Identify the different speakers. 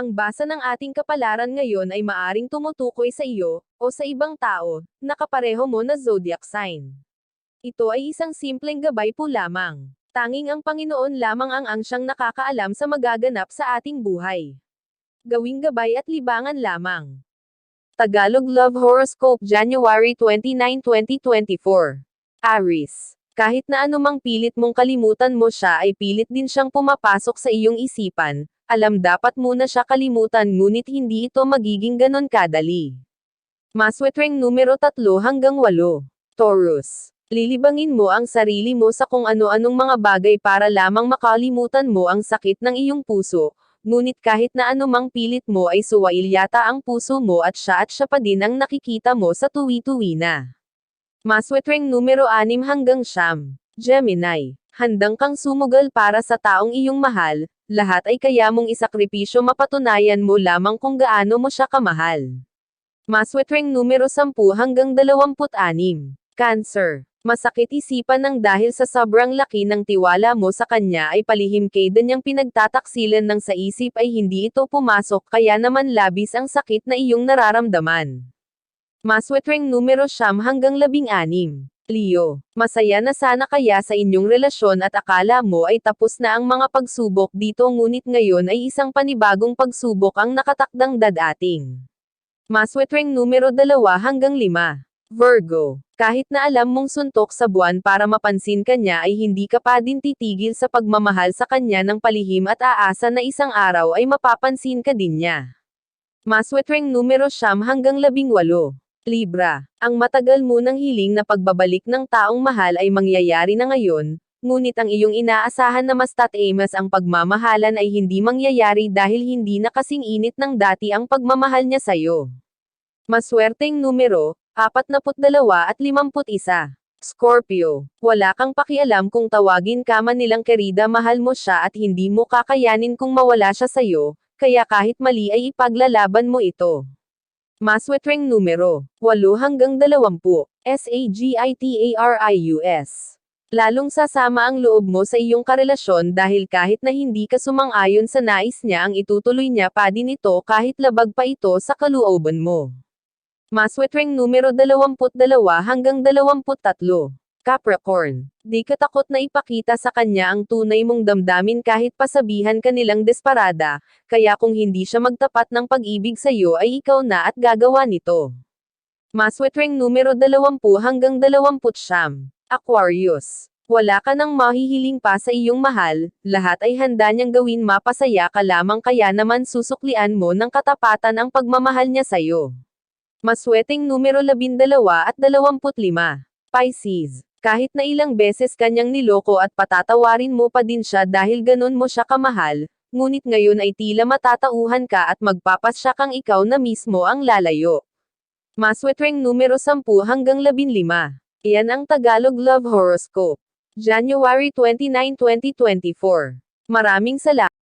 Speaker 1: Ang basa ng ating kapalaran ngayon ay maaring tumutukoy sa iyo, o sa ibang tao, na kapareho mo na zodiac sign. Ito ay isang simpleng gabay po lamang. Tanging ang Panginoon lamang ang siyang nakakaalam sa magaganap sa ating buhay. Gawing gabay at libangan lamang. Tagalog Love Horoscope January 29, 2024. Aries. Kahit na anumang pilit mong kalimutan mo siya ay pilit din siyang pumapasok sa iyong isipan. Alam dapat muna siya kalimutan ngunit hindi ito magiging ganon kadali. Maswetweng numero 3 hanggang 8. Taurus. Lilibangin mo ang sarili mo sa kung ano-anong mga bagay para lamang makalimutan mo ang sakit ng iyong puso. Ngunit kahit na anumang pilit mo ay suwail yata ang puso mo at siya pa din ang nakikita mo sa tuwi-tuwi na. Maswetweng numero 6 hanggang 9. Gemini. Handang kang sumugal para sa taong iyong mahal, lahat ay kaya mong isakripisyo mapatunayan mo lamang kung gaano mo siya kamahal. Maswetweng numero 10 hanggang 26. Cancer. Masakit isipan ng dahil sa sobrang laki ng tiwala mo sa kanya ay palihim kayda niyang pinagtataksilan ng sa isip ay hindi ito pumasok kaya naman labis ang sakit na iyong nararamdaman. Maswetweng numero 9 hanggang 16. Leo. Masaya na sana kaya sa inyong relasyon at akala mo ay tapos na ang mga pagsubok dito ngunit ngayon ay isang panibagong pagsubok ang nakatakdang dadating. Maswetweng numero 2 hanggang 5. Virgo. Kahit na alam mong suntok sa buwan para mapansin ka niya ay hindi ka pa din titigil sa pagmamahal sa kanya ng palihim at aasa na isang araw ay mapapansin ka din niya. Maswetweng numero 9 hanggang 18. Libra. Ang matagal mo nang hiling na pagbabalik ng taong mahal ay mangyayari na ngayon, ngunit ang iyong inaasahan na mas tatamas ang pagmamahalan ay hindi mangyayari dahil hindi na kasing init ng dati ang pagmamahal niya sa'yo. Maswerteng numero, 42 at 51. Scorpio. Wala kang pakialam kung tawagin ka man nilang kerida mahal mo siya at hindi mo kakayanin kung mawala siya sa'yo, kaya kahit mali ay ipaglalaban mo ito. Maswetweng numero 8 hanggang 20. Sagitarius. Lalong sasama ang loob mo sa iyong karelasyon dahil kahit na hindi ka sumang-ayon sa nais niya ang itutuloy niya pa din ito kahit labag pa ito sa kalooban mo. Maswetweng numero 22 hanggang 23. Capricorn. Di ka takot na ipakita sa kanya ang tunay mong damdamin kahit pasabihan ka nilang desperada, kaya kung hindi siya magtapat ng pag-ibig sa'yo ay ikaw na at gagawa nito. Maswetweng numero 20 hanggang 29. Aquarius. Wala ka nang mahihiling pa sa iyong mahal, lahat ay handa niyang gawin mapasaya ka lamang kaya naman susuklian mo ng katapatan ang pagmamahal niya sa'yo. Masweteng numero 12 at 25. Pisces. Kahit na ilang beses kanyang niloko at patatawarin mo pa din siya dahil ganon mo siya kamahal, ngunit ngayon ay tila matatauhan ka at magpapasya kang ikaw na mismo ang lalayo. Maswetweng numero 10 hanggang 15. Iyan ang Tagalog Love Horoscope. January 29, 2024. Maraming salamat.